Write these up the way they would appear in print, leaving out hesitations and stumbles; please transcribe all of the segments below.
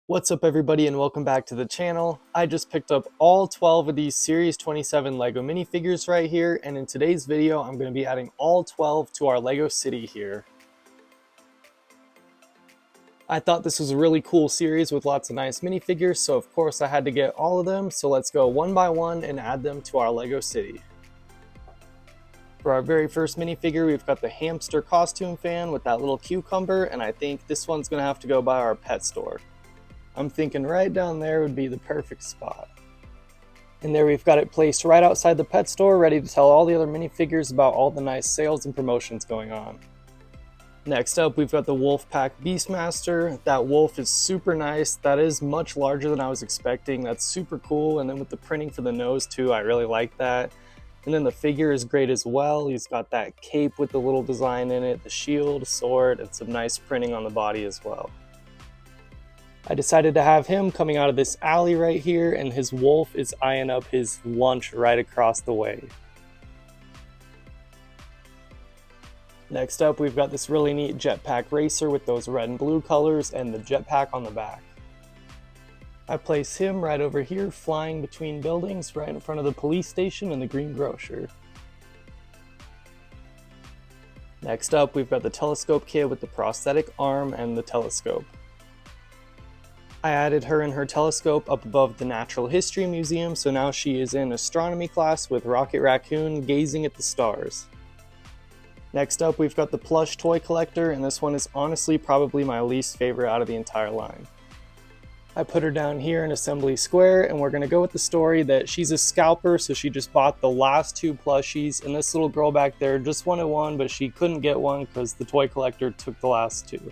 What's up everybody and welcome back to the channel. I just picked up all 12 of these Series 27 LEGO minifigures right here, and in today's video I'm going to be adding all 12 to our LEGO city here. I thought this was a really cool series with lots of nice minifigures, so of course I had to get all of them, so let's go one by one and add them to our LEGO city. For our very first minifigure, we've got the hamster costume fan with that little cucumber, and I think this one's going to have to go by our pet store. I'm thinking right down there would be the perfect spot. And there we've got it placed right outside the pet store, ready to tell all the other minifigures about all the nice sales and promotions going on. Next up, we've got the Wolfpack Beastmaster. That wolf is super nice. That is much larger than I was expecting. That's super cool. And then with the printing for the nose too, I really like that. And then the figure is great as well. He's got that cape with the little design in it, the shield, sword, and some nice printing on the body as well. I decided to have him coming out of this alley right here, and his wolf is eyeing up his lunch right across the way. Next up, we've got this really neat jetpack racer with those red and blue colors and the jetpack on the back. I place him right over here, flying between buildings right in front of the police station and the green grocer. Next up, we've got the telescope kid with the prosthetic arm and the telescope. I added her and her telescope up above the Natural History Museum, so now she is in astronomy class with Rocket Raccoon gazing at the stars. Next up, we've got the plush toy collector, and this one is honestly probably my least favorite out of the entire line. I put her down here in Assembly Square, and we're going to go with the story that she's a scalper, so she just bought the last two plushies, and this little girl back there just wanted one, but she couldn't get one because the toy collector took the last two.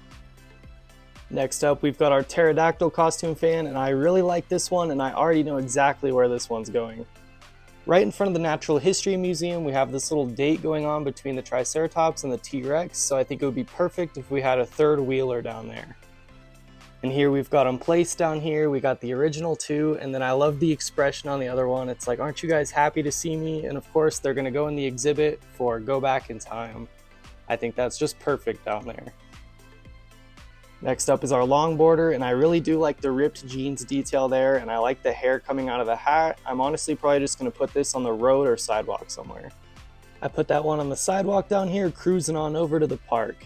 Next up, we've got our pterodactyl costume fan, and I really like this one, and I already know exactly where this one's going. Right in front of the Natural History Museum, we have this little date going on between the Triceratops and the T-Rex, so I think it would be perfect if we had a third wheeler down there. And here we've got them placed down here. We got the original two, and then I love the expression on the other one. It's like, aren't you guys happy to see me? And of course, they're going to go in the exhibit for Go Back in Time. I think that's just perfect down there. Next up is our longboarder, and I really do like the ripped jeans detail there, and I like the hair coming out of the hat. I'm honestly probably just going to put this on the road or sidewalk somewhere. I put that one on the sidewalk down here, cruising on over to the park.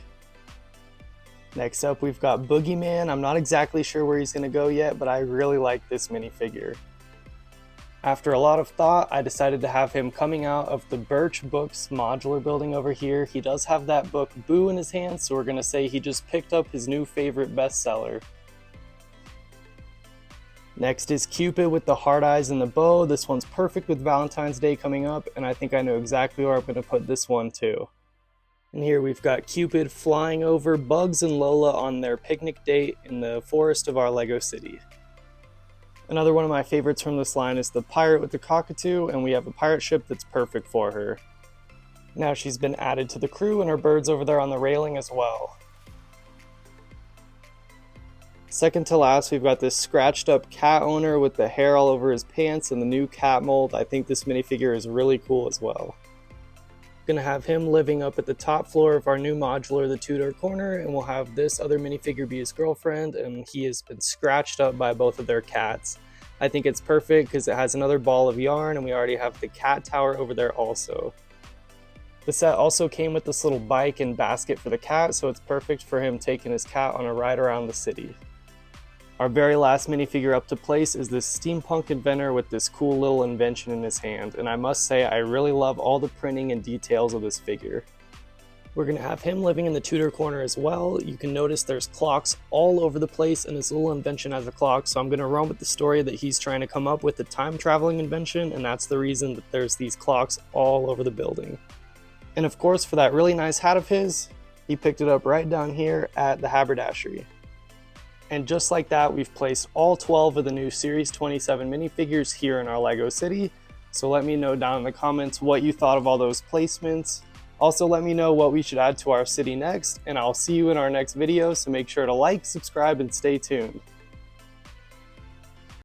Next up, we've got Boogeyman. I'm not exactly sure where he's going to go yet, but I really like this minifigure. After a lot of thought, I decided to have him coming out of the Birch Books modular building over here. He does have that book Boo in his hand, so we're going to say he just picked up his new favorite bestseller. Next is Cupid with the hard eyes and the bow. This one's perfect with Valentine's Day coming up, and I think I know exactly where I'm going to put this one too. And here we've got Cupid flying over Bugs and Lola on their picnic date in the forest of our LEGO city. Another one of my favorites from this line is the pirate with the cockatoo, and we have a pirate ship that's perfect for her. Now she's been added to the crew, and her bird's over there on the railing as well. Second to last, we've got this scratched up cat owner with the hair all over his pants and the new cat mold. I think this minifigure is really cool as well. Gonna have him living up at the top floor of our new modular, the Tudor Corner, and we'll have this other minifigure be his girlfriend, and he has been scratched up by both of their cats. I think it's perfect because it has another ball of yarn, and we already have the cat tower over there also. The set also came with this little bike and basket for the cat, so it's perfect for him taking his cat on a ride around the city. Our very last minifigure up to place is this steampunk inventor with this cool little invention in his hand, and I must say I really love all the printing and details of this figure. We're going to have him living in the Tudor Corner as well. You can notice there's clocks all over the place, and his little invention has a clock, so I'm going to run with the story that he's trying to come up with a time traveling invention, and that's the reason that there's these clocks all over the building. And of course, for that really nice hat of his, he picked it up right down here at the haberdashery. And just like that, we've placed all 12 of the new Series 27 minifigures here in our LEGO city. So let me know down in the comments what you thought of all those placements. Also let me know what we should add to our city next, and I'll see you in our next video, so make sure to like, subscribe, and stay tuned.